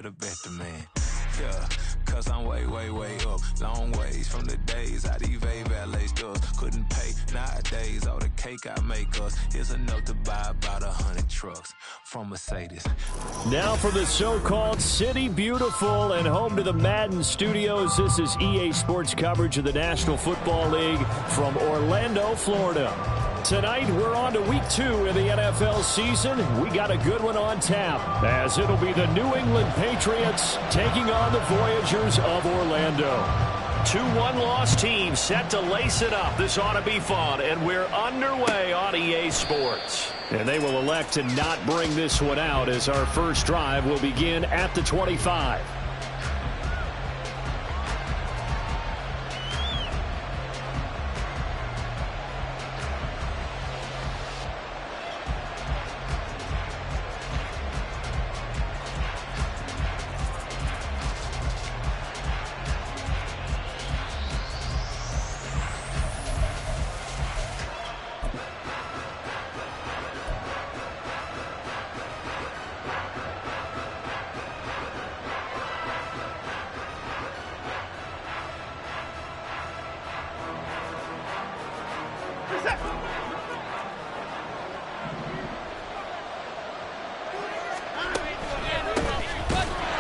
The better man. Yeah, cause I'm way, way, way up. Long ways from the days I evade valet stores. Couldn't pay nowadays. All the cake I make us is enough to buy about 100 trucks from Mercedes. Now for the so-called City Beautiful and home to the Madden Studios. This is EA Sports coverage of the National Football League from Orlando, Florida. Tonight, we're on to week 2 in the NFL season. We got a good one on tap, as it'll be the New England Patriots taking on the Voyagers of Orlando. 2 one-loss teams set to lace it up. This ought to be fun, and we're underway on EA Sports. And they will elect to not bring this one out, as our first drive will begin at the 25.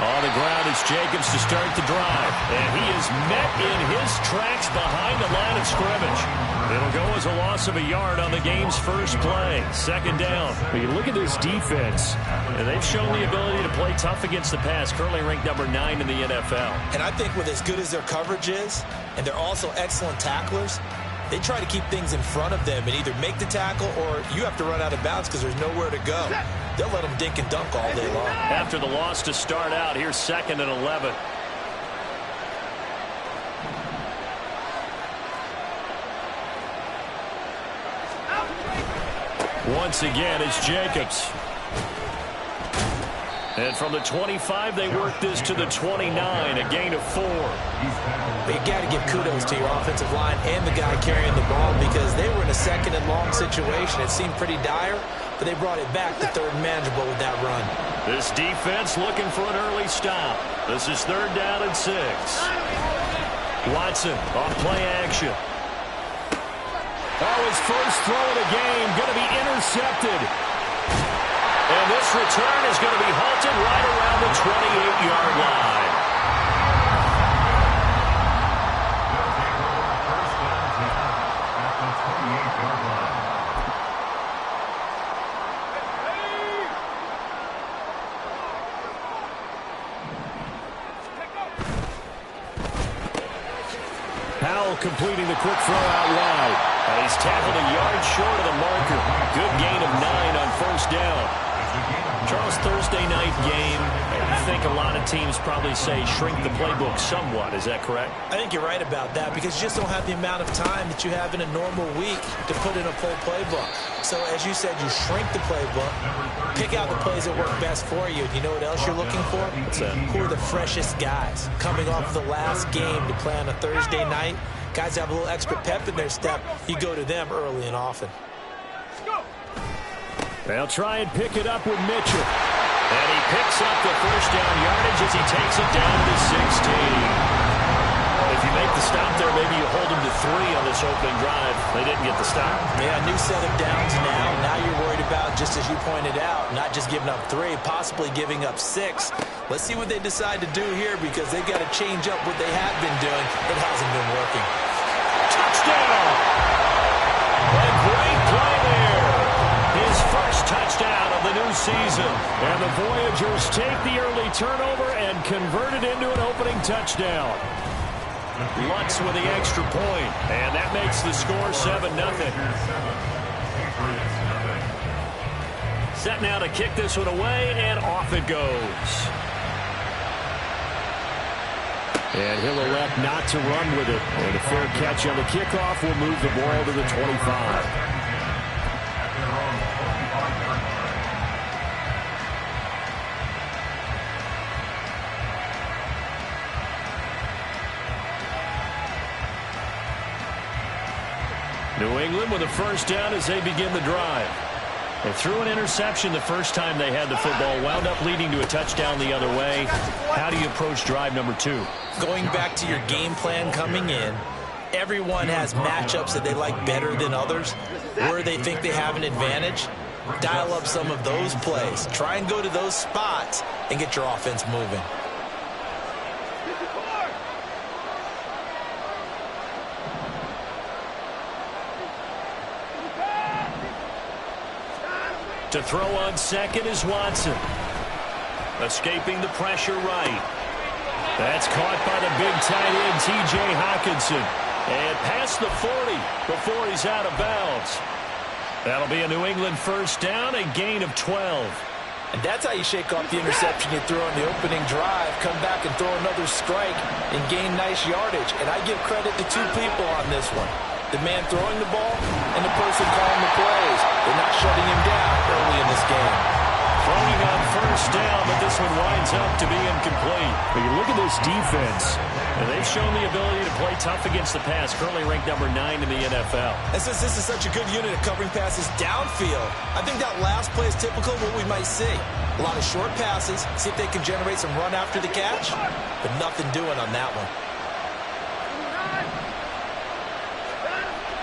On the ground, it's Jacobs to start the drive. And he is met in his tracks behind the line of scrimmage. It'll go as a loss of a yard on the game's first play. Second down. But you look at this defense, and they've shown the ability to play tough against the pass, currently ranked number 9 in the NFL. And I think with as good as their coverage is, and they're also excellent tacklers, they try to keep things in front of them and either make the tackle or you have to run out of bounds because there's nowhere to go. They'll let them dink and dunk all day long. After the loss to start out, here's 2nd and 11. Once again, it's Jacobs. And from the 25, they work this to the 29, a gain of 4. But you got to give kudos to your offensive line and the guy carrying the ball because they were in a 2nd and long situation. It seemed pretty dire, but they brought it back to 3rd and manageable with that run. This defense looking for an early stop. This is 3rd down and 6. Watson on play action. Oh, his first throw of the game going to be intercepted. And this return is going to be halted right around the 28-yard line. Powell completing the quick throw out wide. And he's tackled a yard short of the marker. Good gain of 9 on first down. Charles, Thursday night game, I think a lot of teams probably say shrink the playbook somewhat. Is that correct? I think you're right about that because you just don't have the amount of time that you have in a normal week to put in a full playbook. So, as you said, you shrink the playbook, pick out the plays that work best for you. And you know what else you're looking for? What's that? Who are the freshest guys coming off of the last game to play on a Thursday night? Guys have a little extra pep in their step. You go to them early and often. They'll try and pick it up with Mitchell. And he picks up the first down yardage as he takes it down to 16. If you make the stop there, maybe you hold him to 3 on this opening drive. They didn't get the stop. Yeah, new set of downs now. Now you're worried about, just as you pointed out, not just giving up 3, possibly giving up 6. Let's see what they decide to do here because they've got to change up what they have been doing. It hasn't been working. Touchdown! A great play there. His first touchdown of the new season. And the Voyagers take the early turnover and convert it into an opening touchdown. Lutz with the extra point. And that makes the score 7-0. Set now to kick this one away, and off it goes. And he'll elect not to run with it. And a fair catch on the kickoff will move the ball to the 25. New England with a first down as they begin the drive. They threw an interception the first time they had the football, wound up leading to a touchdown the other way. How do you approach drive number 2? Going back to your game plan coming in, everyone has matchups that they like better than others, where they think they have an advantage. Dial up some of those plays. Try and go to those spots and get your offense moving. To throw on second is Watson. Escaping the pressure right. That's caught by the big tight end, T.J. Hockenson. And past the 40 before he's out of bounds. That'll be a New England first down, a gain of 12. And that's how you shake off the interception you threw on the opening drive, come back and throw another strike and gain nice yardage. And I give credit to two people on this one. The man throwing the ball and the person calling the plays. They're not shutting him down early in this game. Throwing on first down, but this one winds up to be incomplete. But you look at this defense, and they've shown the ability to play tough against the pass, currently ranked number 9 in the NFL. And since this is such a good unit of covering passes downfield, I think that last play is typical of what we might see. A lot of short passes, see if they can generate some run after the catch, but nothing doing on that one.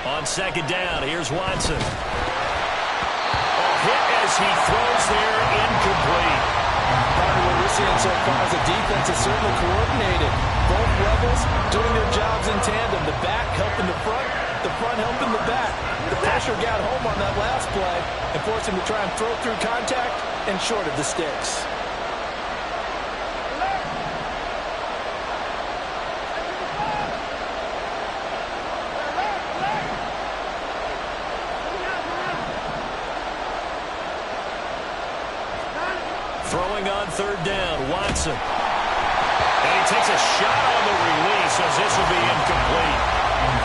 On second down, here's Watson. A hit as he throws there, incomplete. Part of what we're seeing so far is the defense is certainly coordinated. Both levels doing their jobs in tandem. The back helping the front helping the back. The pressure got home on that last play and forced him to try and throw through contact and short of the sticks. Throwing on third down, Watson. And he takes a shot on the release as this will be incomplete.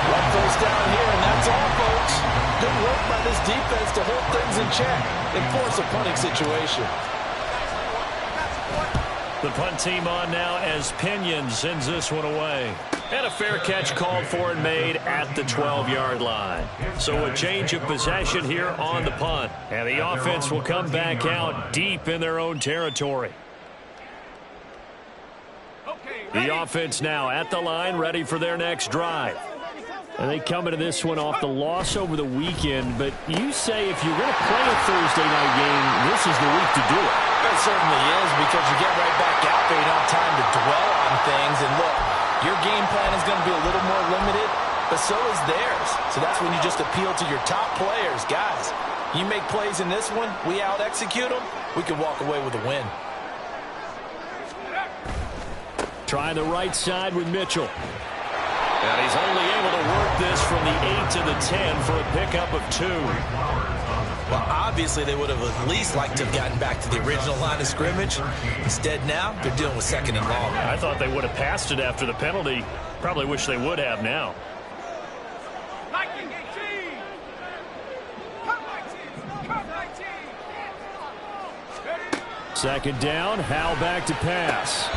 One first down here, and that's all, folks. Good work by this defense to hold things in check and force a punting situation. The punt team on now as Pinion sends this one away. And a fair catch called for and made at the 12-yard line. So a change of possession here on the punt. And the offense will come back out deep in their own territory. The offense now at the line, ready for their next drive. And they come into this one off the loss over the weekend. But you say if you're going to play a Thursday night game, this is the week to do it. It certainly is, because you get right back out there. You don't have time to dwell on things. And look, your game plan is going to be a little more limited, but so is theirs. So that's when you just appeal to your top players. Guys, you make plays in this one, we out-execute them, we can walk away with a win. Trying the right side with Mitchell. And he's only able to work this from the 8 to the 10 for a pickup of 2. Well, obviously they would have at least liked to have gotten back to the original line of scrimmage. Instead now, they're dealing with second and long. I thought they would have passed it after the penalty. Probably wish they would have now. Second down, Howell back to pass.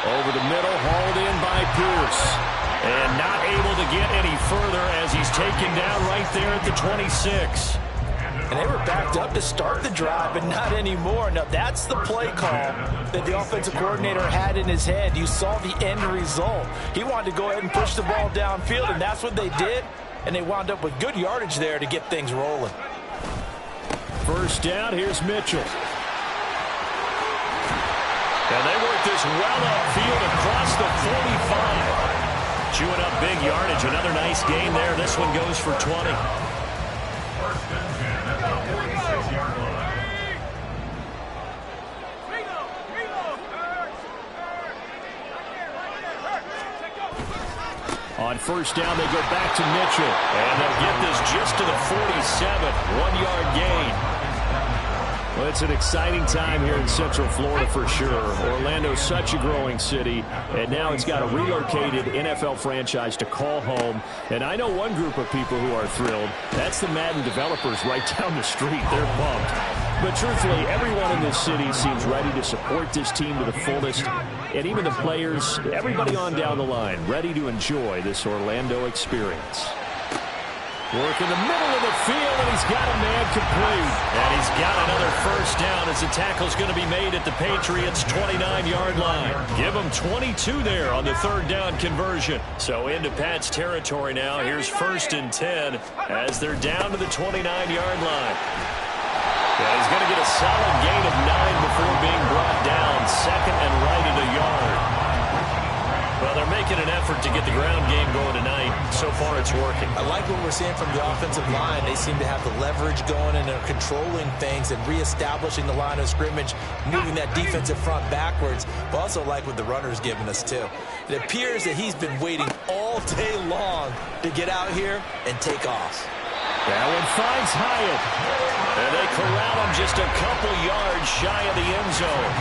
Over the middle, hauled in by Pierce. And not able to get any further as he's taken down right there at the 26. And they were backed up to start the drive, but not anymore. Now, that's the play call that the offensive coordinator had in his head. You saw the end result. He wanted to go ahead and push the ball downfield, and that's what they did. And they wound up with good yardage there to get things rolling. First down, here's Mitchell. And they work this well upfield across the 45. Chewing up big yardage. Another nice gain there. This one goes for 20. On first down, they go back to Mitchell. And they'll get this just to the 47. 1-yard gain. Well, it's an exciting time here in Central Florida for sure. Orlando's such a growing city, and now it's got a relocated NFL franchise to call home. And I know one group of people who are thrilled. That's the Madden developers right down the street. They're pumped. But truthfully, everyone in this city seems ready to support this team to the fullest. And even the players, everybody on down the line, ready to enjoy this Orlando experience. Work in the middle of the field, and he's got a man complete. And he's got another first down as the tackle's going to be made at the Patriots' 29-yard line. Give them 22 there on the third down conversion. So into Pat's territory now. Here's 1st and 10 as they're down to the 29-yard line. And he's going to get a solid gain of 9 before being brought down. 2nd and right at a yard. Well, they're making an effort to get the ground game going tonight. So far, it's working. I like what we're seeing from the offensive line. They seem to have the leverage going, and they're controlling things and reestablishing the line of scrimmage, moving that defensive front backwards. But also like what the runner's giving us, too. It appears that he's been waiting all day long to get out here and take off. That one finds Hyatt. And they corral him just a couple yards shy of the end zone.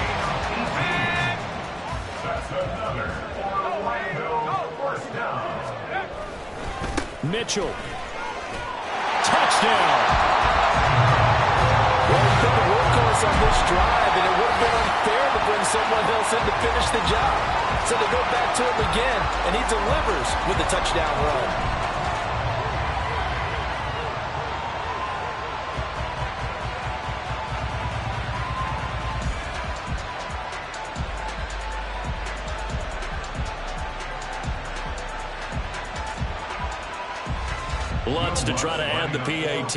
That's another Orlando first down. Mitchell. Touchdown. Well, he's been a workhorse on this drive, and it would have been unfair to bring someone else in to finish the job. So they go back to him again, and he delivers with a touchdown run. Lutz to try to add the PAT.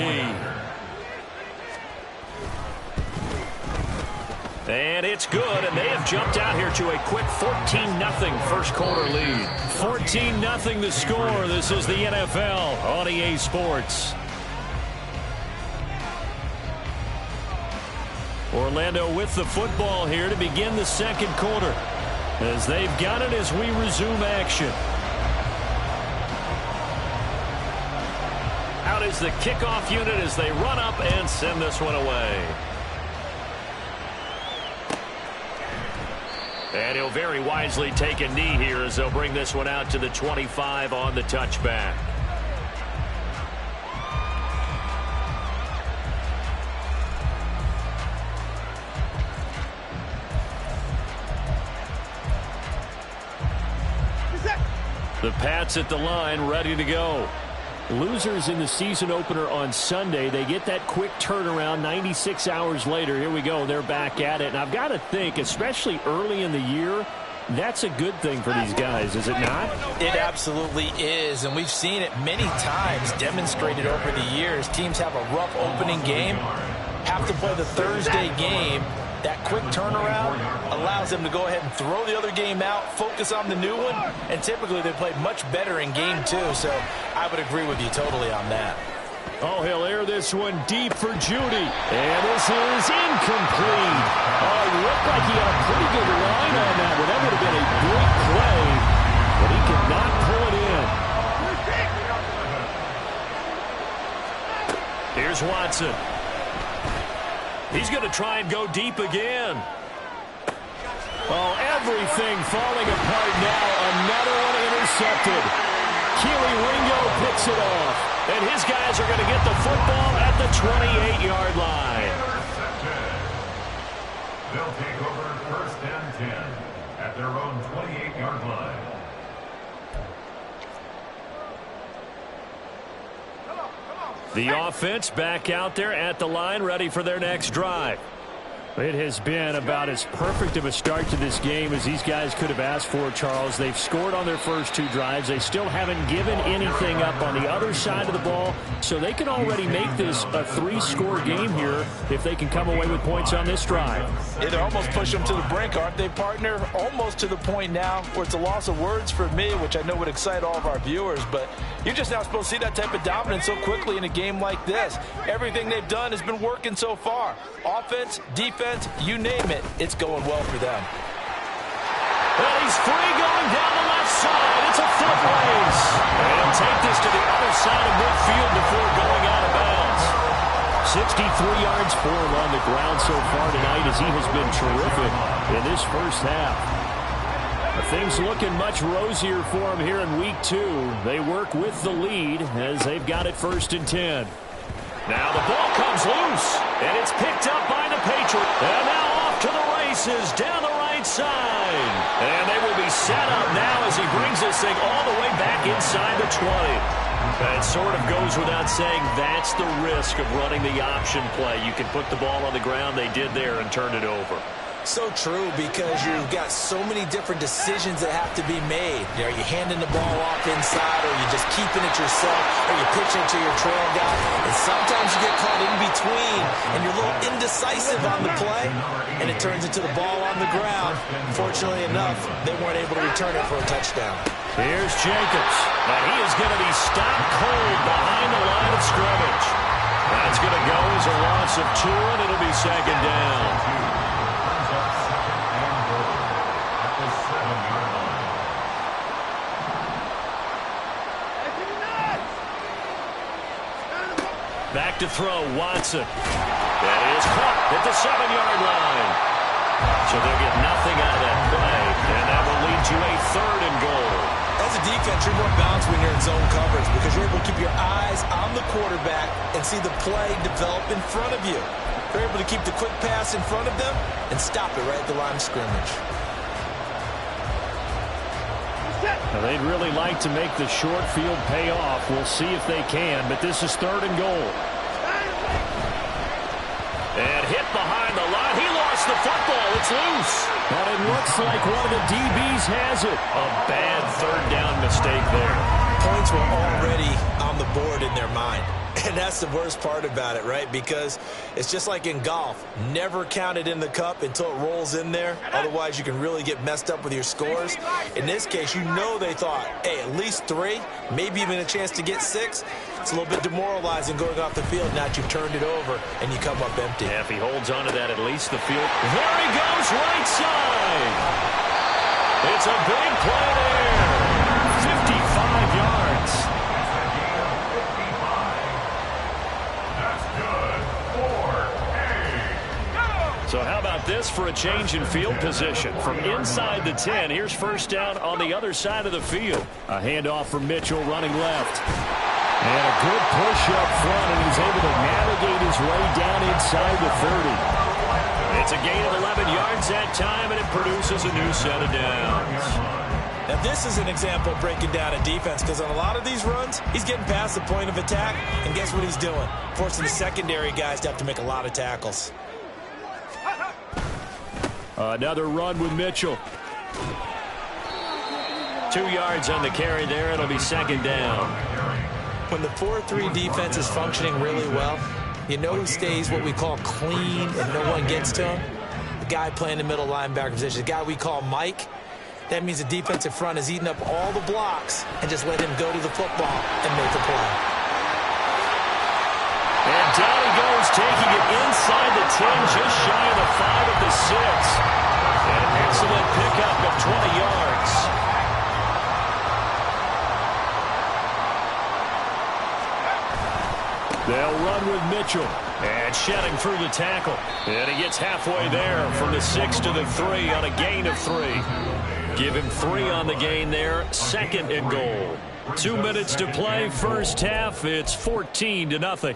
And it's good, and they have jumped out here to a quick 14-0 first quarter lead. 14-0 the score. This is the NFL on EA Sports. Orlando with the football here to begin the second quarter, as they've got it as we resume action. Out is the kickoff unit as they run up and send this one away. And he'll very wisely take a knee here as they'll bring this one out to the 25 on the touchback. The Pats at the line, ready to go. Losers in the season opener on Sunday. They get that quick turnaround 96 hours later. Here we go. They're back at it. And I've got to think, especially early in the year, that's a good thing for these guys, is it not? It absolutely is, and we've seen it many times demonstrated over the years. Teams have a rough opening game, have to play the Thursday game. That quick turnaround allows them to go ahead and throw the other game out, focus on the new one, and typically they play much better in game two, so I would agree with you totally on that. Oh, he'll air this one deep for Judy. And this is incomplete. Oh, it looked like he had a pretty good line on that one. That would have been a great play, but he could not pull it in. Here's Watson. He's going to try and go deep again. Oh, everything falling apart now. Another one intercepted. Keely Ringo picks it off. And his guys are going to get the football at the 28-yard line. They'll take over 1st and 10 at their own 28-yard line. The offense back out there at the line, ready for their next drive. It has been about as perfect of a start to this game as these guys could have asked for, Charles. They've scored on their first two drives. They still haven't given anything up on the other side of the ball, so they can already make this a 3-score game here if they can come away with points on this drive. Yeah, they're almost pushing them to the brink, aren't they, partner? Almost to the point now where it's a loss of words for me, which I know would excite all of our viewers, but you're just not supposed to see that type of dominance so quickly in a game like this. Everything they've done has been working so far. Offense, defense, you name it, it's going well for them. Well, he's free going down the left side. It's a foot race. And he'll take this to the other side of midfield before going out of bounds. 63 yards for him on the ground so far tonight as he has been terrific in this first half. Things looking much rosier for him here in week 2. They work with the lead as they've got it 1st and 10. Now the ball comes loose, and it's picked up by the Patriots. And now off to the races down the right side. And they will be set up now as he brings this thing all the way back inside the 20. It sort of goes without saying that's the risk of running the option play. You can put the ball on the ground. They did there and turned it over. So true, because you've got so many different decisions that have to be made. Are you handing the ball off inside, or are you just keeping it yourself, or you pitching to your trail guy? And sometimes you get caught in between, and you're a little indecisive on the play, and it turns into the ball on the ground. Fortunately enough, they weren't able to return it for a touchdown. Here's Jacobs, and he is going to be stopped cold behind the line of scrimmage. That's going to go as a loss of 2, and it'll be second down. Back to throw, Watson. That is caught at the 7-yard line. So they'll get nothing out of that play, and that will lead to a 3rd and goal. As a defense, you're more balanced when you're in zone coverage because you're able to keep your eyes on the quarterback and see the play develop in front of you. You're able to keep the quick pass in front of them and stop it right at the line of scrimmage. Now, they'd really like to make the short field pay off. We'll see if they can, but this is 3rd and goal. And hit behind the line. He lost the football. It's loose. And it looks like one of the DBs has it. A bad 3rd down mistake there. Points were already on the board in their mind. And that's the worst part about it, right? Because it's just like in golf. Never count it in the cup until it rolls in there. Otherwise, you can really get messed up with your scores. In this case, you know they thought, hey, at least 3, maybe even a chance to get 6. It's a little bit demoralizing going off the field. Now that you've turned it over and you come up empty. Yeah, if he holds on to that, at least the field. There he goes, right side. It's a big play there. 55 yards. So how about this for a change in field position? From inside the 10, here's 1st down on the other side of the field. A handoff from Mitchell running left. And a good push up front, and he's able to navigate his way down inside the 30. It's a gain of 11 yards that time, and it produces a new set of downs. Now, this is an example of breaking down a defense because on a lot of these runs, he's getting past the point of attack, and guess what he's doing? Forcing the secondary guys to have to make a lot of tackles. Another run with Mitchell. 2 yards on the carry there. It'll be 2nd down. When the 4-3 defense is functioning really well, you know who stays what we call clean and no one gets to him? The guy playing the middle linebacker position, the guy we call Mike. That means the defensive front is eating up all the blocks and just let him go to the football and make the play. And down he goes, taking it inside the 10, just shy of the 5 of the 6. And an excellent pickup of 20 yards. They'll run with Mitchell. And shedding through the tackle. And he gets halfway there from the 6 to the 3 on a gain of 3. Give him 3 on the gain there. 2nd and goal. 2 minutes to play. First half. It's 14-0.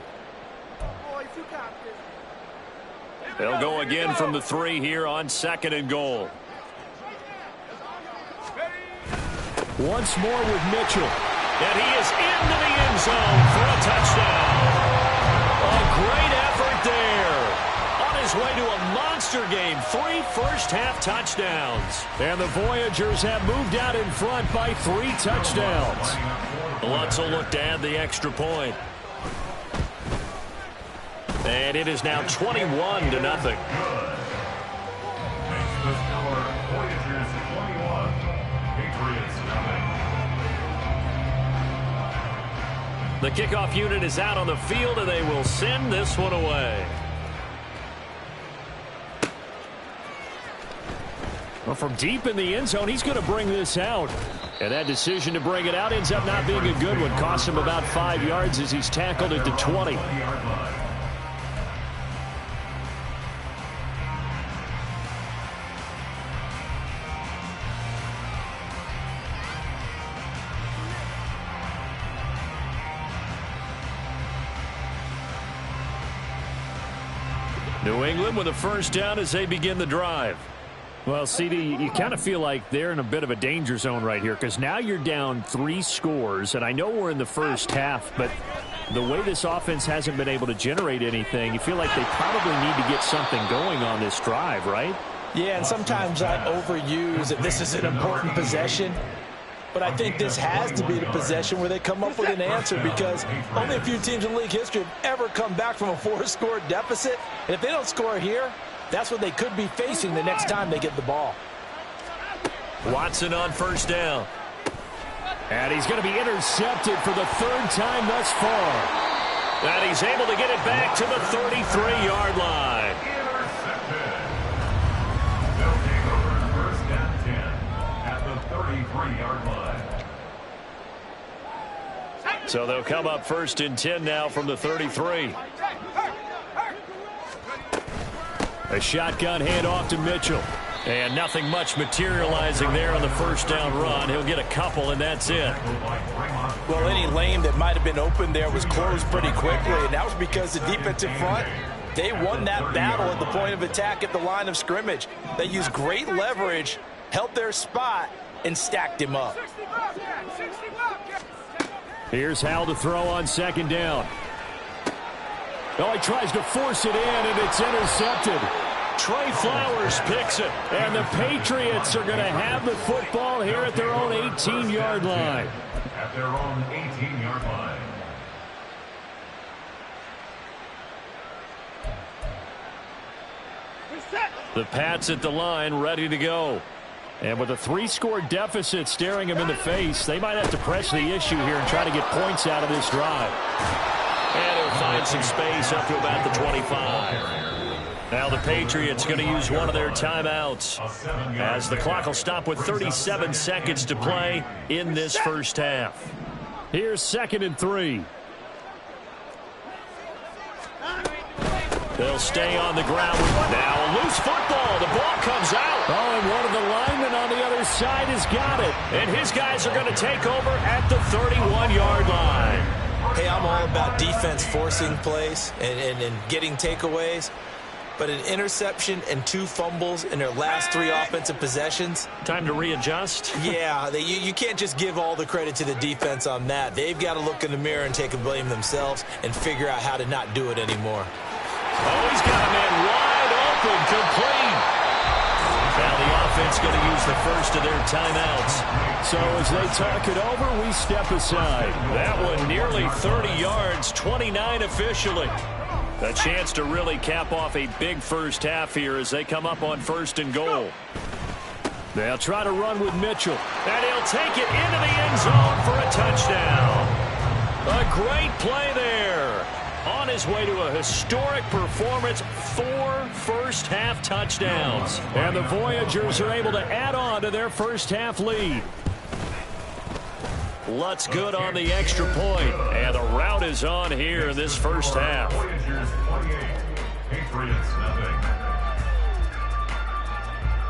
They'll go again from the 3 here on 2nd and goal. Once more with Mitchell. And he is into the end zone for a touchdown. A great effort there. On his way to a monster game. 3 first-half touchdowns. And the Voyagers have moved out in front by 3 touchdowns. Lutz will look to add the extra point. And it is now 21-0. The kickoff unit is out on the field, and they will send this one away. Well, from deep in the end zone, he's going to bring this out. And that decision to bring it out ends up not being a good one. Costs him about 5 yards as he's tackled at the 20. New England with a first down as they begin the drive. Well, CD, you kind of feel like they're in a bit of a danger zone right here because now you're down 3 scores, and I know we're in the first half, but the way this offense hasn't been able to generate anything, you feel like they probably need to get something going on this drive, right? Yeah, and sometimes I overuse that this is an important possession, but I think this has to be the possession where they come up with an answer because only a few teams in league history have ever come back from a 4-score deficit, and if they don't score here, that's what they could be facing the next time they get the ball. Watson on first down. And he's going to be intercepted for the 3rd time thus far. And he's able to get it back to the 33-yard line. Intercepted. They'll take over 1st and 10 at the 33-yard line. So they'll come up 1st and 10 now from the 33. A shotgun handoff to Mitchell. And nothing much materializing there on the 1st down run. He'll get a couple, and that's it. Well, any lane that might have been open there was closed pretty quickly, and that was because the defensive front, they won that battle at the point of attack at the line of scrimmage. They used great leverage, held their spot, and stacked him up. Here's Howell to throw on 2nd down. Oh, he tries to force it in, and it's intercepted. Trey Flowers picks it, and the Patriots are going to have the football here at their own 18-yard line. At their own 18-yard line. The Pats at the line, ready to go. And with a 3-score deficit staring them in the face, they might have to press the issue here and try to get points out of this drive. And he'll find some space up to about the 25. Now the Patriots going to use one of their timeouts as the clock will stop with 37 seconds to play in this first half. Here's 2nd and 3. They'll stay on the ground. Now a loose football. The ball comes out. Oh, and one of the linemen on the other side has got it. And his guys are going to take over at the 31-yard line. Hey, I'm all about defense forcing plays and getting takeaways. But an interception and 2 fumbles in their last 3 offensive possessions. Time to readjust? Yeah, you can't just give all the credit to the defense on that. They've got to look in the mirror and take a blame themselves and figure out how to not do it anymore. Oh, he's got a man wide open, complete. Now the offense going to use the first of their timeouts. So as they talk it over, we step aside. That one nearly 30 yards, 29 officially. A chance to really cap off a big first half here as they come up on 1st and goal. They'll try to run with Mitchell. And he'll take it into the end zone for a touchdown. A great play there. On his way to a historic performance, 4 first-half touchdowns. And the Voyagers are able to add on to their first-half lead. Lutz good on the extra point, and the route is on here in this first half. Voyagers 28, Patriots nothing.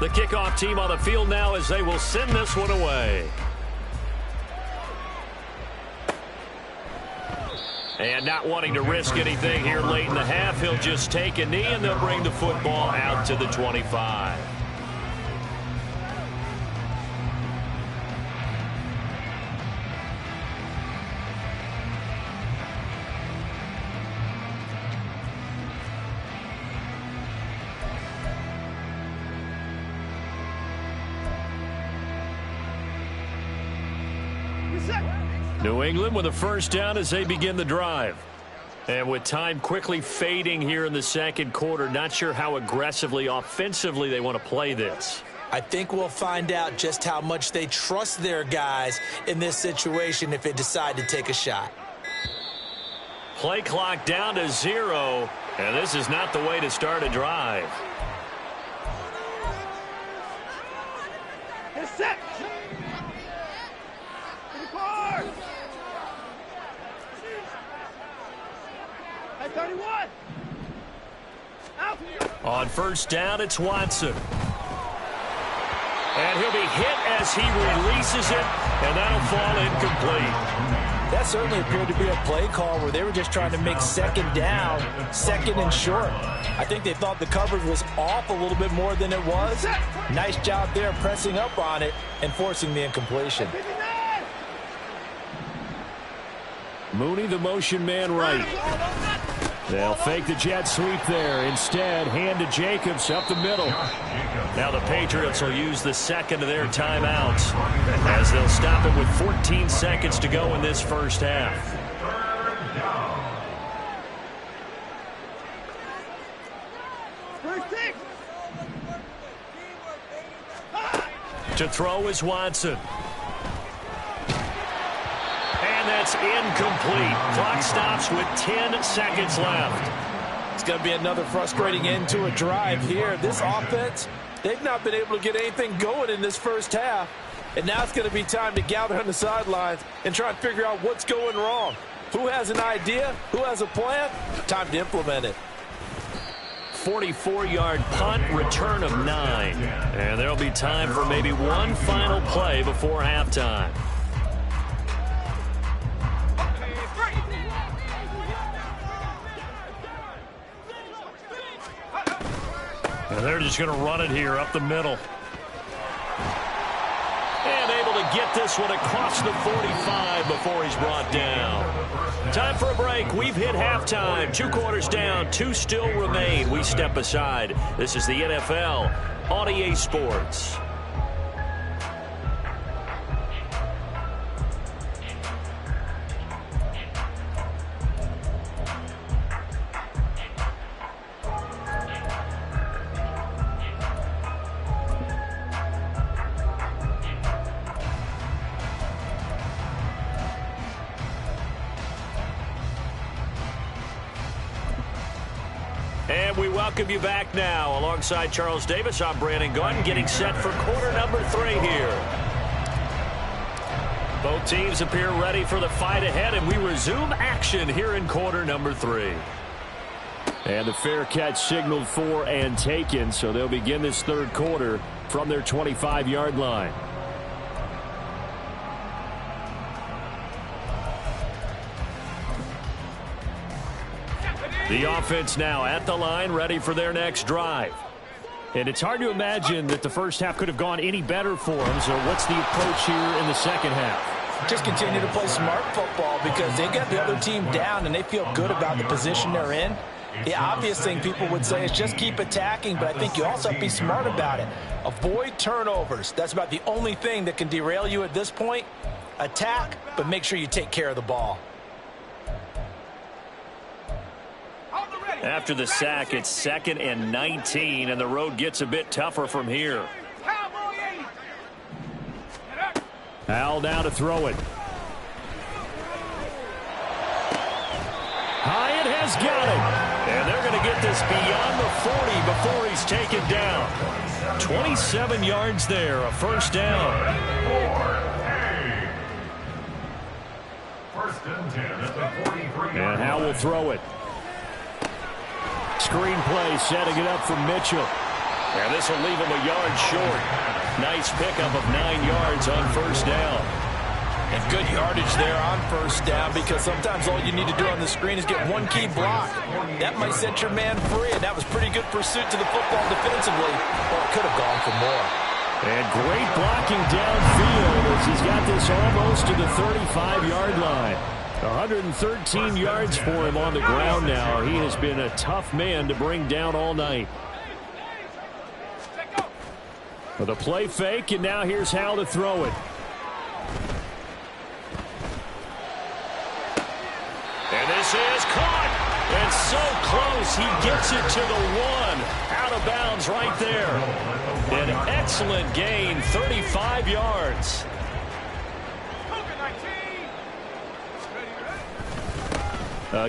The kickoff team on the field now as they will send this one away. And not wanting to risk anything here late in the half, he'll just take a knee and they'll bring the football out to the 25. New England with a first down as they begin the drive. And with time quickly fading here in the 2nd quarter, not sure how aggressively, offensively they want to play this. I think we'll find out just how much they trust their guys in this situation if they decide to take a shot. Play clock down to 0, and this is not the way to start a drive. Get set. At 31. Out. On first down, it's Watson. And he'll be hit as he releases it, and that'll fall incomplete. That certainly appeared to be a play call where they were just trying to make second down, second and short. I think they thought the coverage was off a little bit more than it was. Nice job there pressing up on it and forcing the incompletion. Mooney, the motion man right. They'll fake the jet sweep there. Instead, hand to Jacobs up the middle. Now the Patriots will use the second of their timeouts as they'll stop it with 14 seconds to go in this first half. To throw is Watson. And that's incomplete. Clock stops with 10 seconds left. It's going to be another frustrating end to a drive here. This offense, they've not been able to get anything going in this first half. And now it's going to be time to gather on the sidelines and try and figure out what's going wrong. Who has an idea? Who has a plan? Time to implement it. 44-yard punt, return of 9. And there'll be time for maybe one final play before halftime. And they're just going to run it here up the middle. And able to get this one across the 45 before he's brought down. Time for a break. We've hit halftime. 2 quarters down. 2 still remain. We step aside. This is the NFL on EA Sports. And we welcome you back now. Alongside Charles Davis, I'm Brandon Gunn, getting set for quarter number 3 here. Both teams appear ready for the fight ahead, and we resume action here in quarter number 3. And the fair catch signaled for and taken, so they'll begin this third quarter from their 25-yard line. The offense now at the line, ready for their next drive. And it's hard to imagine that the first half could have gone any better for them. So what's the approach here in the second half? Just continue to play smart football because they got the other team down and they feel good about the position they're in. The obvious thing people would say is just keep attacking, but I think you also have to be smart about it. Avoid turnovers. That's about the only thing that can derail you at this point. Attack, but make sure you take care of the ball. After the sack, it's 2nd and 19, and the road gets a bit tougher from here. Al now to throw it. Hyatt has got it. And they're going to get this beyond the 40 before he's taken down. 27 yards there, a first down. And Hal will throw it. Screen play, setting it up for Mitchell. And this will leave him a yard short. Nice pickup of 9 yards on first down. And good yardage there on first down because sometimes all you need to do on the screen is get one key block. That might set your man free, and that was pretty good pursuit to the football defensively. Or it could have gone for more. And great blocking downfield as he's got this almost to the 35-yard line. 113 yards for him on the ground now. He has been a tough man to bring down all night. For the play fake, and now here's Hal to throw it. And this is caught. And so close, he gets it to the 1. Out of bounds right there. An excellent gain, 35 yards.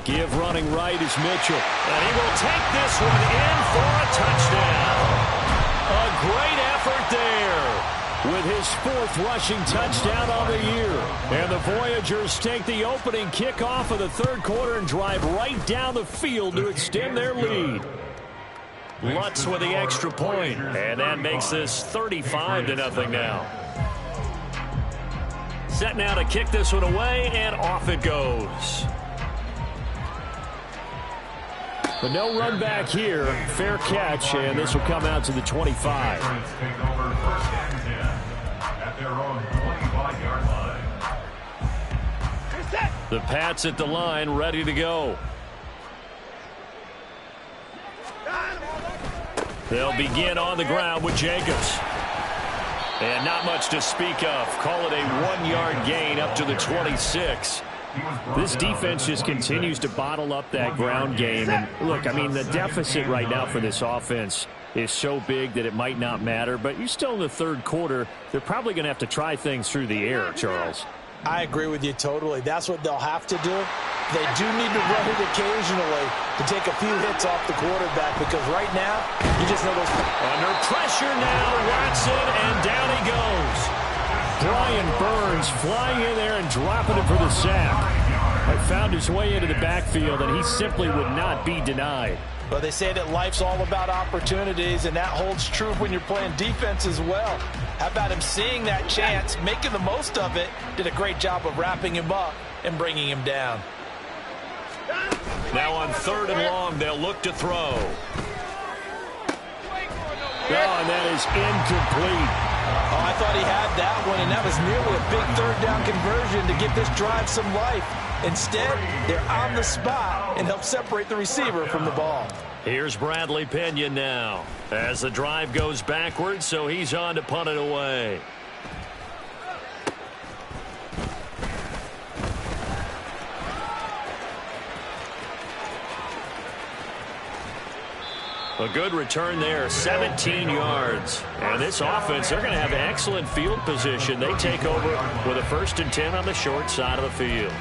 Give running right is Mitchell. And he will take this one in for a touchdown. A great effort there with his 4th rushing touchdown on the year. And the Voyagers take the opening kickoff of the third quarter and drive right down the field to extend their lead. Lutz with the extra point, and that makes this 35-0 now. Set now to kick this one away, and off it goes. But no run back here. Fair catch, and this will come out to the 25. The Pats at the line, ready to go. They'll begin on the ground with Jacobs. And not much to speak of. Call it a 1-yard gain up to the 26. This defense just continues to bottle up that ground game. And look, I mean, the deficit right now for this offense is so big that it might not matter. But you're still in the third quarter. They're probably going to have to try things through the air, Charles. I agree with you totally. That's what they'll have to do. They do need to run it occasionally to take a few hits off the quarterback, because right now, you just know those. Under pressure now, Watson, and down he goes. Brian Burns flying in there and dropping it for the sack. Found his way into the backfield, and he simply would not be denied. But they say that life's all about opportunities, and that holds true when you're playing defense as well. How about him seeing that chance, making the most of it, did a great job of wrapping him up and bringing him down. Now on 3rd and long, they'll look to throw. Oh, and that is incomplete. Oh, I thought he had that one, and that was nearly a big 3rd down conversion to give this drive some life. Instead, they're on the spot and help separate the receiver from the ball. Here's Bradley Pinion now as the drive goes backwards, so he's on to punt it away. A good return there, 17 yards. And this offense, they're going to have excellent field position. They take over with a 1st and 10 on the short side of the field.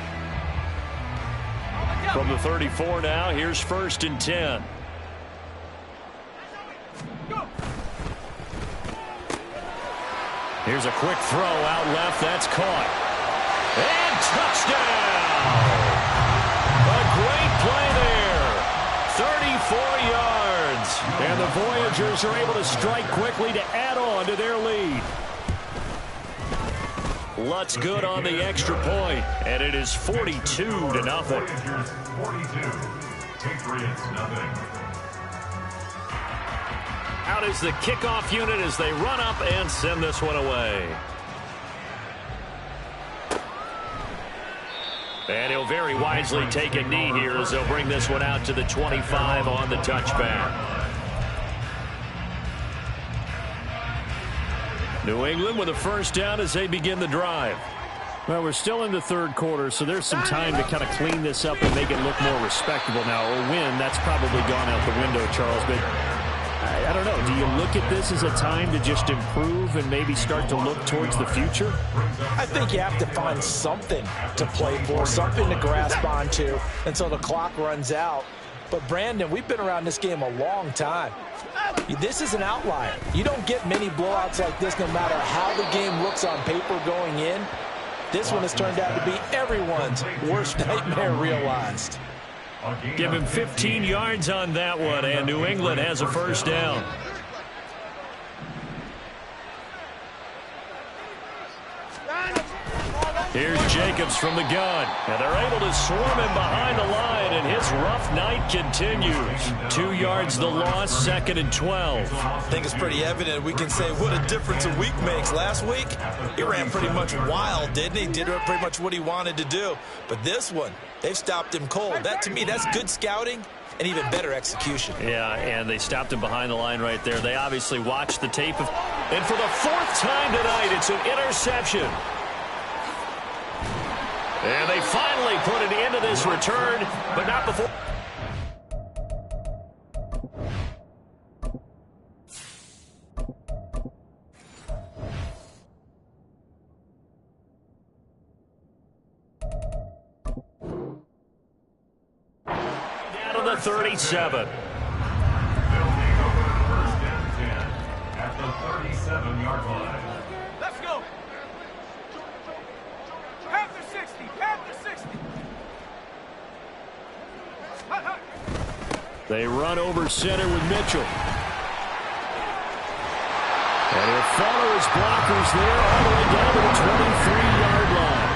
From the 34 now, here's 1st and 10. Here's a quick throw out left. That's caught. And touchdown! A great play there. 34 yards. And the Voyagers are able to strike quickly to add on to their lead. Lutz good on the extra point, and it is 42-0. Out is the kickoff unit as they run up and send this one away. And he'll very wisely take a knee here as they'll bring this one out to the 25 on the touchback. New England with a 1st down as they begin the drive. Well, we're still in the 3rd quarter, so there's some time to kind of clean this up and make it look more respectable now. Or win, that's probably gone out the window, Charles. But I don't know. Do you look at this as a time to just improve and maybe start to look towards the future? I think you have to find something to play for, something to grasp onto until the clock runs out. But, Brandon, we've been around this game a long time. This is an outlier. You don't get many blowouts like this no matter how the game looks on paper going in. This one has turned out to be everyone's worst nightmare realized. Give him 15 yards on that one, and New England has a 1st down. Here's Jacobs from the gun, and they're able to swarm him behind the line, and his rough night continues. 2 yards the loss, 2nd and 12. I think it's pretty evident we can say what a difference a week makes. Last week, he ran pretty much wild, didn't he? Did pretty much what he wanted to do. But this one, they've stopped him cold. That, to me, that's good scouting and even better execution. Yeah, and they stopped him behind the line right there. They obviously watched the tape. And for the 4th time tonight, it's an interception. And they finally put it into this return, but not before. Down to the 37. They'll take over 1st and 10 at the 37-yard line. Let's go. Panther 60. Panther 60. They run over center with Mitchell. follow his blockers there all the way down to the 23-yard line.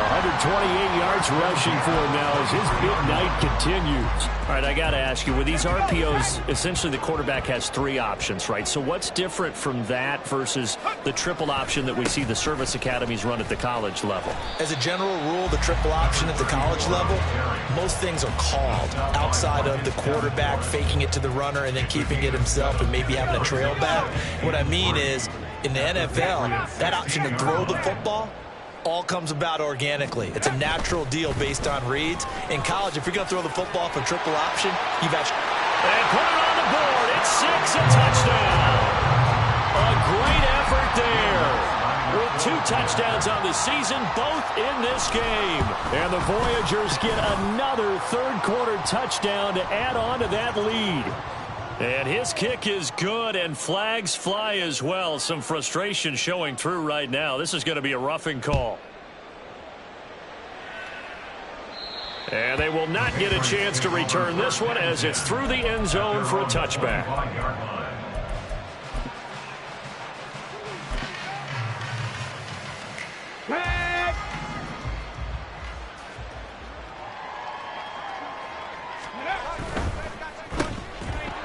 128 yards rushing for him now as his big night continues. All right, I got to ask you, with these RPOs, essentially the quarterback has three options, right? So what's different from that versus the triple option that we see the service academies run at the college level? As a general rule, the triple option at the college level, most things are called outside of the quarterback faking it to the runner and then keeping it himself and maybe having a trail back. What I mean is, in the NFL, that option to throw the football all comes about organically. It's a natural deal based on reads. In college, if you're going to throw the football for triple option, you've actually... And put it on the board. It's 6, a touchdown. A great effort there. With 2 touchdowns on the season, both in this game. And the Voyagers get another third-quarter touchdown to add on to that lead. And his kick is good, and flags fly as well. Some frustration showing through right now. This is going to be a roughing call. And they will not get a chance to return this one as it's through the end zone for a touchback.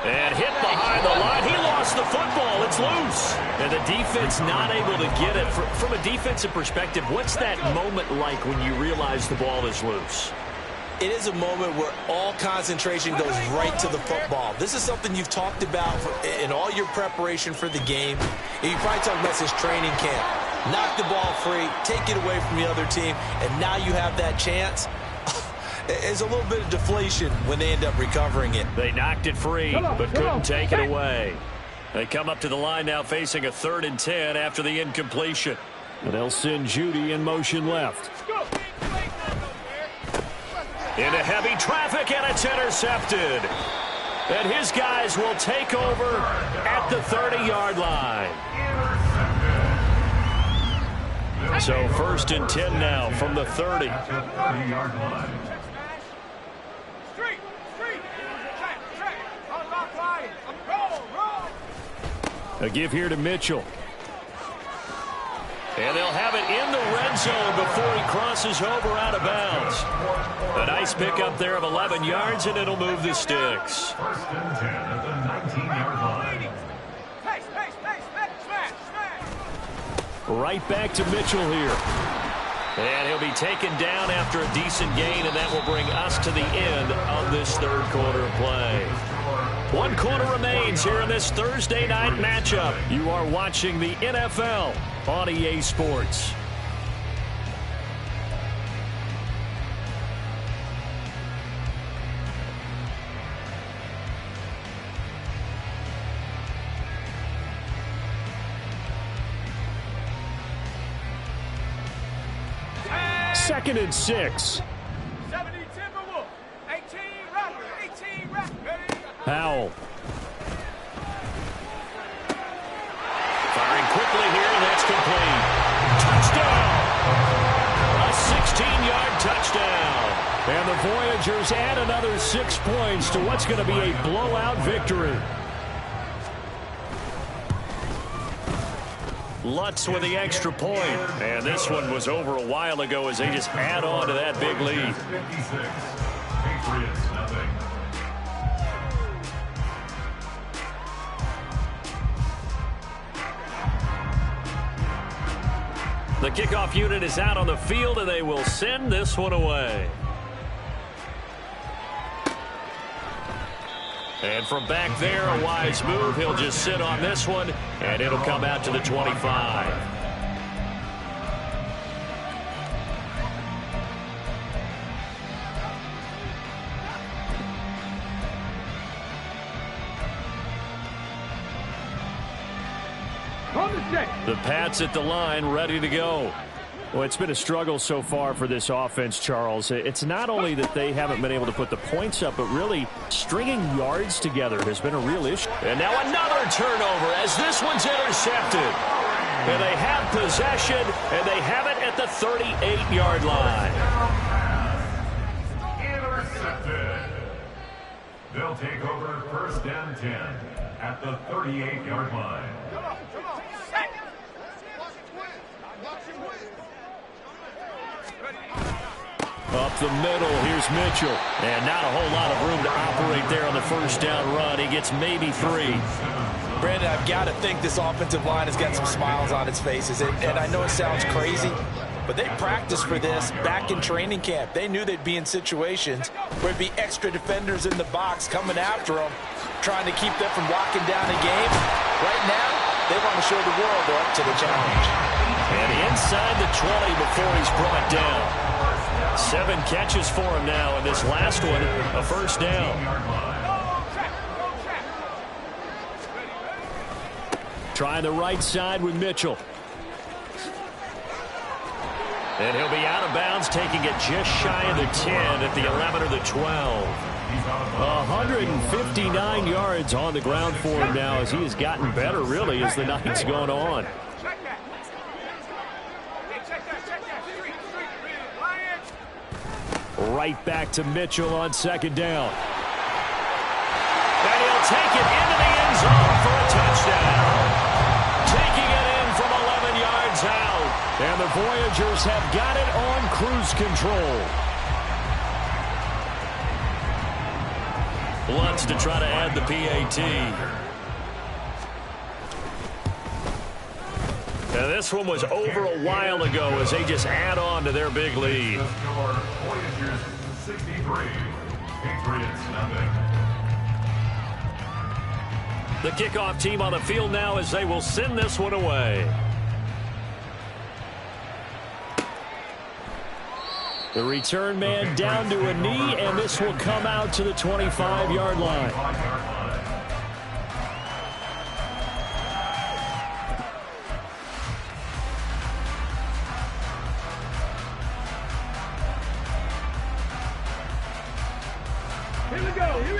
And hit behind the line. He lost the football. It's loose. And the defense not able to get it. From a defensive perspective, what's that moment like when you realize the ball is loose? It is a moment where all concentration goes right to the football. This is something you've talked about in all your preparation for the game. And you probably talked about since training camp. Knock the ball free, take it away from the other team, and now you have that chance. There's a little bit of deflation when they end up recovering it. They knocked it free, but couldn't take it away. They come up to the line now facing a 3rd and 10 after the incompletion. And they'll send Judy in motion left. Into heavy traffic, and it's intercepted. And his guys will take over at the 30-yard line. So 1st and 10 now from the 30. A give here to Mitchell. And they'll have it in the red zone before he crosses over out of bounds. A nice pickup there of 11 yards, and it'll move the sticks. 1st and 10 at the 19-yard line. Right back to Mitchell here. And he'll be taken down after a decent gain, and that will bring us to the end of this 3rd quarter play. 1 quarter remains here in this Thursday night matchup. You are watching the NFL on EA Sports. Second and 6. 70 Timberwolves. 18 Raptors. 18 Raptors. Howell. Firing quickly here, and that's complete. Touchdown! A 16-yard touchdown. And the Voyagers add another 6 points to what's going to be a blowout victory. Lutz with the extra point. And this one was over a while ago as they just add on to that big lead. 56. Patriots, nothing. The kickoff unit is out on the field, and they will send this one away. And from back there, a wise move. He'll just sit on this one, and it'll come out to the 25. The Pats at the line, ready to go. Well, it's been a struggle so far for this offense, Charles. It's not only that they haven't been able to put the points up, but really stringing yards together has been a real issue. And now another turnover as this one's intercepted. And they have possession, and they have it at the 38-yard line. Intercepted. They'll take over 1st and 10 at the 38-yard line. Come on. Set. Up the middle, here's Mitchell. And not a whole lot of room to operate there on the first down run. He gets maybe 3. Brandon, I've got to think this offensive line has got some smiles on its faces. And I know it sounds crazy, but they practiced for this back in training camp. They knew they'd be in situations where there'd be extra defenders in the box coming after them, trying to keep them from locking down a game. Right now, they want to show the world they're up to the challenge. And inside the 20 before he's brought down. 7 catches for him now, and this last one, a first down. Trying the right side with Mitchell. And he'll be out of bounds, taking it just shy of the 10 at the 11 or the 12. 159 yards on the ground for him now as he has gotten better, really, as the night's gone on. Right back to Mitchell on second down. And he'll take it into the end zone for a touchdown. Taking it in from 11 yards out. And the Voyagers have got it on cruise control. Lutz to try to add the PAT. Now this one was over a while ago as they just add on to their big lead. Voyagers 63, Patriots nothing. The kickoff team on the field now as they will send this one away. The return man down to a knee, and this will come out to the 25-yard line.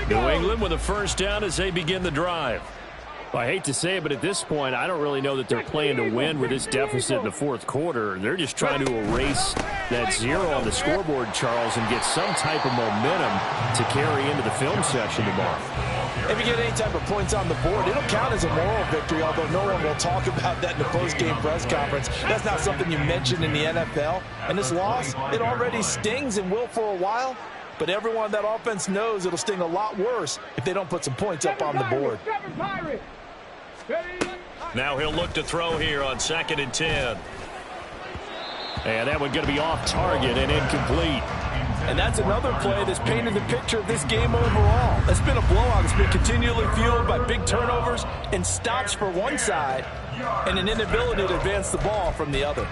New England with a first down as they begin the drive. Well, I hate to say it, but at this point, I don't really know that they're playing to win with this deficit in the fourth quarter. They're just trying to erase that 0 on the scoreboard, Charles, and get some type of momentum to carry into the film session tomorrow. If you get any type of points on the board, it'll count as a moral victory, although no one will talk about that in the post-game press conference. That's not something you mentioned in the NFL. And this loss, it already stings and will for a while. But everyone on that offense knows it'll sting a lot worse if they don't put some points up on the board. Now he'll look to throw here on 2nd and 10. And that one going to be off target and incomplete. And that's another play that's painted the picture of this game overall. It's been a blowout. It's been continually fueled by big turnovers and stops for one side and an inability to advance the ball from the other.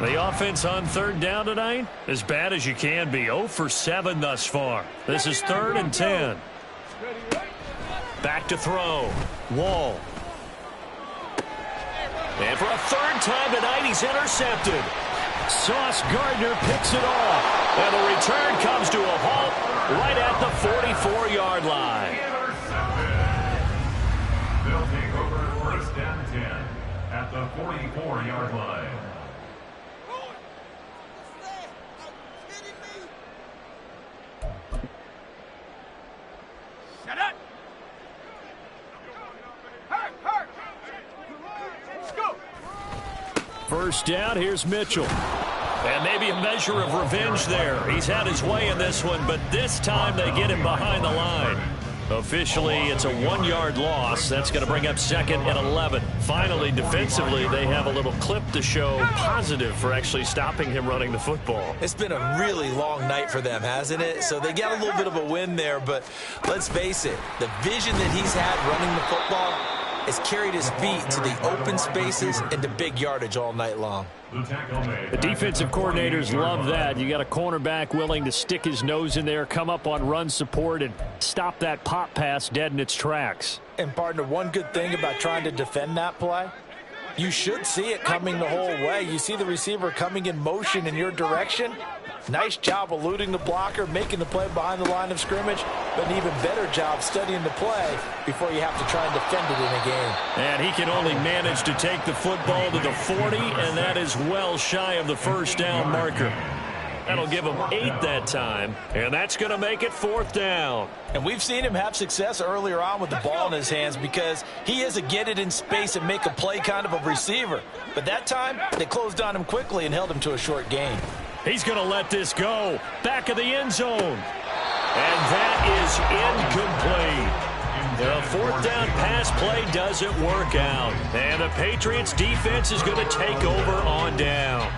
The offense on 3rd down tonight, as bad as you can be. 0 for 7 thus far. This is 3rd and 10. Back to throw. Wall. And for a 3rd time tonight, he's intercepted. Sauce Gardner picks it off. And the return comes to a halt right at the 44-yard line. They'll take over 1st and 10 at the 44-yard line. First down, here's Mitchell. And maybe a measure of revenge there. He's had his way in this one, but this time they get him behind the line. Officially, it's a 1-yard loss. That's going to bring up 2nd and 11. Finally, defensively, they have a little clip to show positive for actually stopping him running the football. It's been a really long night for them, hasn't it? So they got a little bit of a win there, but let's face it, the vision that he's had running the football has carried his feet to the open spaces and to big yardage all night long. The defensive coordinators love that. You got a cornerback willing to stick his nose in there, come up on run support, and stop that pop pass dead in its tracks. And, partner, one good thing about trying to defend that play, you should see it coming the whole way. You see the receiver coming in motion in your direction. Nice job eluding the blocker, making the play behind the line of scrimmage, but an even better job studying the play before you have to try and defend it in a game. And he can only manage to take the football to the 40, and that is well shy of the first down marker. That'll give him 8 that time, and that's going to make it 4th down. And we've seen him have success earlier on with the ball in his hands because he is a get it in space and make a play kind of a receiver. But that time, they closed on him quickly and held him to a short gain. He's going to let this go. Back of the end zone. And that is incomplete. The 4th down pass play doesn't work out. And the Patriots defense is going to take over on downs.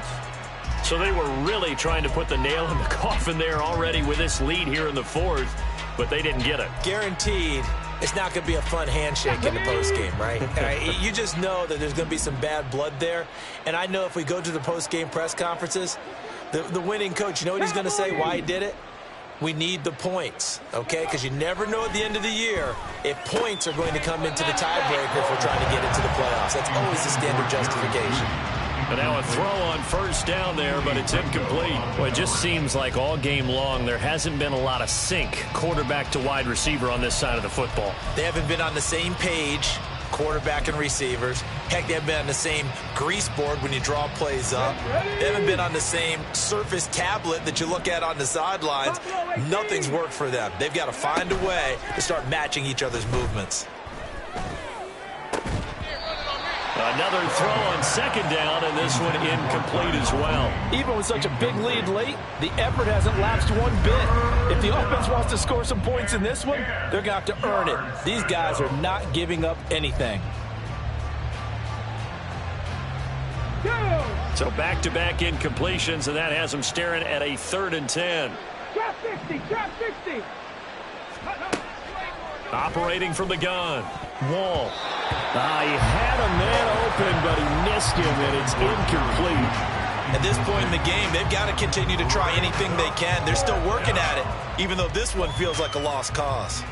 So they were really trying to put the nail in the coffin there already with this lead here in the 4th, but they didn't get it. Guaranteed it's not going to be a fun handshake in the postgame, right? You just know that there's going to be some bad blood there. And I know if we go to the postgame press conferences, the winning coach, you know what he's going to say, why he did it? We need the points, okay? Because you never know at the end of the year if points are going to come into the tiebreaker if we're trying to get into the playoffs. That's always the standard justification. And now a throw on 1st down there, but it's incomplete. Well, it just seems like all game long there hasn't been a lot of sync quarterback to wide receiver on this side of the football. They haven't been on the same page, quarterback and receivers. Heck, they haven't been on the same grease board when you draw plays up. They haven't been on the same surface tablet that you look at on the sidelines. Nothing's worked for them. They've got to find a way to start matching each other's movements. Another throw on 2nd down, and this one incomplete as well. Even with such a big lead late, the effort hasn't lapsed one bit. If the offense wants to score some points in this one, they're going to have to earn it. These guys are not giving up anything. So back-to-back incompletions, and that has them staring at a 3rd and 10. Trap 60, trap 60. Operating from the gun. Wall. He had a man open, but he missed him, and it's incomplete. At this point in the game, they've got to continue to try anything they can. They're still working at it, even though this one feels like a lost cause.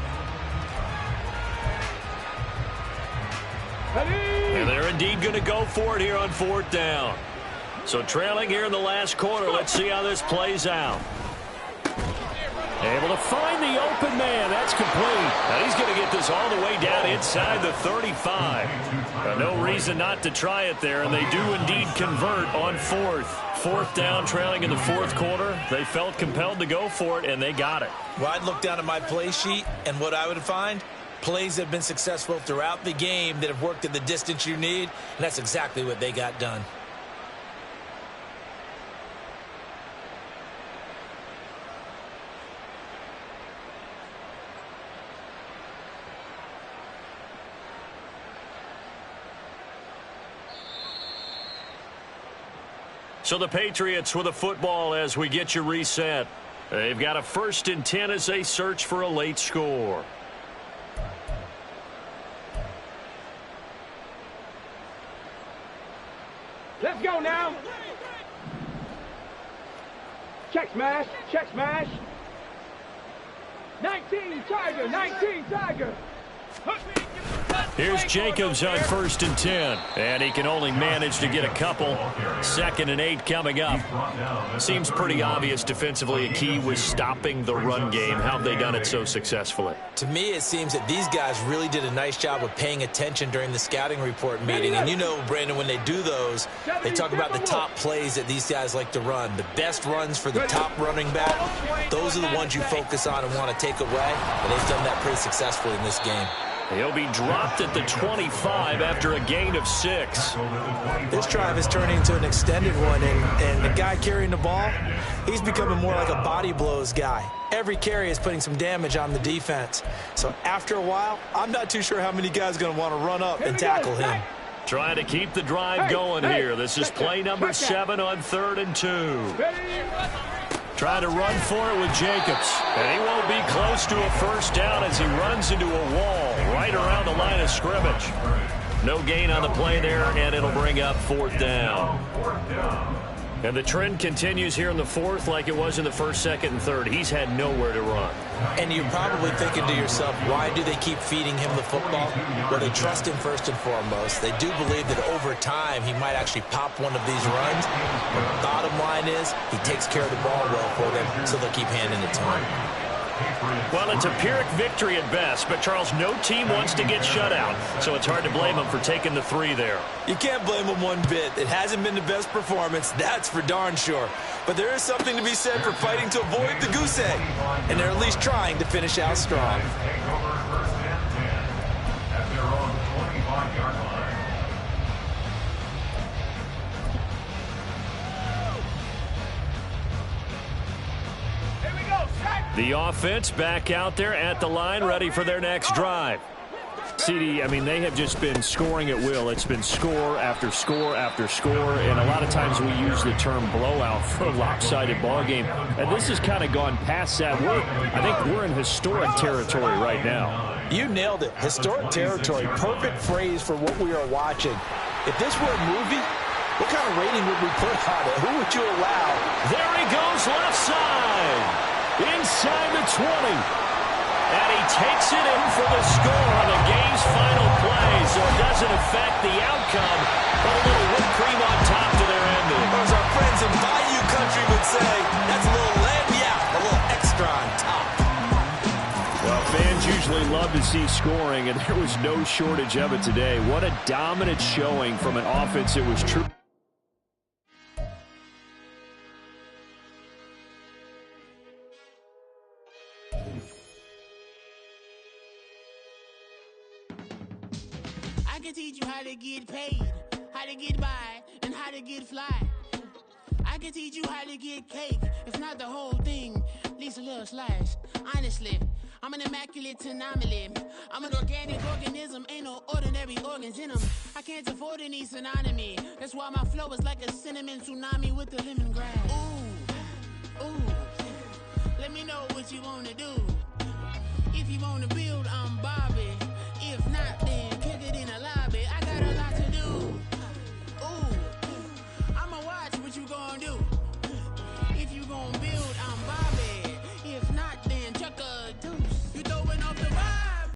And they're indeed going to go for it here on 4th down. So trailing here in the last quarter, let's see how this plays out. Able to find the open man. That's complete. Now he's going to get this all the way down inside the 35. No reason not to try it there, and they do indeed convert on 4th. 4th down, trailing in the 4th quarter. They felt compelled to go for it, and they got it. Well, I'd look down at my play sheet, and what I would find, plays have been successful throughout the game that have worked at the distance you need, and that's exactly what they got done. So the Patriots with a football as we get you reset. They've got a 1st and 10 as they search for a late score. Let's go now. Check smash, check smash. 19 Tiger, 19 Tiger. Here's Jacobs on 1st and 10, and he can only manage to get a couple. 2nd and 8 coming up. Seems pretty obvious defensively a key was stopping the run game. How have they done it so successfully? To me, it seems that these guys really did a nice job of paying attention during the scouting report meeting. And you know, Brandon, when they do those, they talk about the top plays that these guys like to run. The best runs for the top running back, those are the ones you focus on and want to take away. And they've done that pretty successfully in this game. He'll be dropped at the 25 after a gain of 6. This drive is turning into an extended one, and the guy carrying the ball, he's becoming more like a body blows guy. Every carry is putting some damage on the defense. So after a while, I'm not too sure how many guys are going to want to run up and tackle him. Trying to keep the drive going here. This is play number 7 on 3rd and 2. Trying to run for it with Jacobs. And he won't be close to a 1st down as he runs into a wall right around the line of scrimmage. No gain on the play there, and it'll bring up 4th down. And the trend continues here in the 4th like it was in the 1st, 2nd, and 3rd. He's had nowhere to run. And you're probably thinking to yourself, why do they keep feeding him the football? Well, they trust him first and foremost. They do believe that over time he might actually pop one of these runs. But the bottom line is he takes care of the ball well for them, so they'll keep handing it to him. Well, it's a Pyrrhic victory at best, but, Charles, no team wants to get shut out, so it's hard to blame them for taking the 3 there. You can't blame them one bit. It hasn't been the best performance, that's for darn sure. but there is something to be said for fighting to avoid the goose egg, and they're at least trying to finish out strong. Take over first and 10 at their own 25-yard line. Here we go, set. The offense back out there at the line, ready for their next drive. CD, I mean, they have just been scoring at will. It's been score after score after score, and a lot of times we use the term blowout for a lopsided ball game. And this has kind of gone past that. I think we're in historic territory right now. You nailed it. Historic territory. Perfect phrase for what we are watching. If this were a movie, what kind of rating would we put on it? Who would you allow? There he goes left side. Inside the 20. And he takes it in for the score on the game's final play, so it doesn't affect the outcome, but a little whipped cream on top to their ending. Or as our friends in Bayou Country would say, that's a little a little extra on top. Well, fans usually love to see scoring, and there was no shortage of it today. What a dominant showing from an offense that was true. I can teach you how to get paid, how to get by, and how to get fly. I can teach you how to get cake, if not the whole thing, at least a little slice. Honestly, I'm an immaculate anomaly. I'm an organic organism, ain't no ordinary organs in them. I can't afford any synonymy. That's why my flow is like a cinnamon tsunami with the lemongrass. Ooh, ooh, let me know what you wanna do. If you wanna build, I'm Bobby.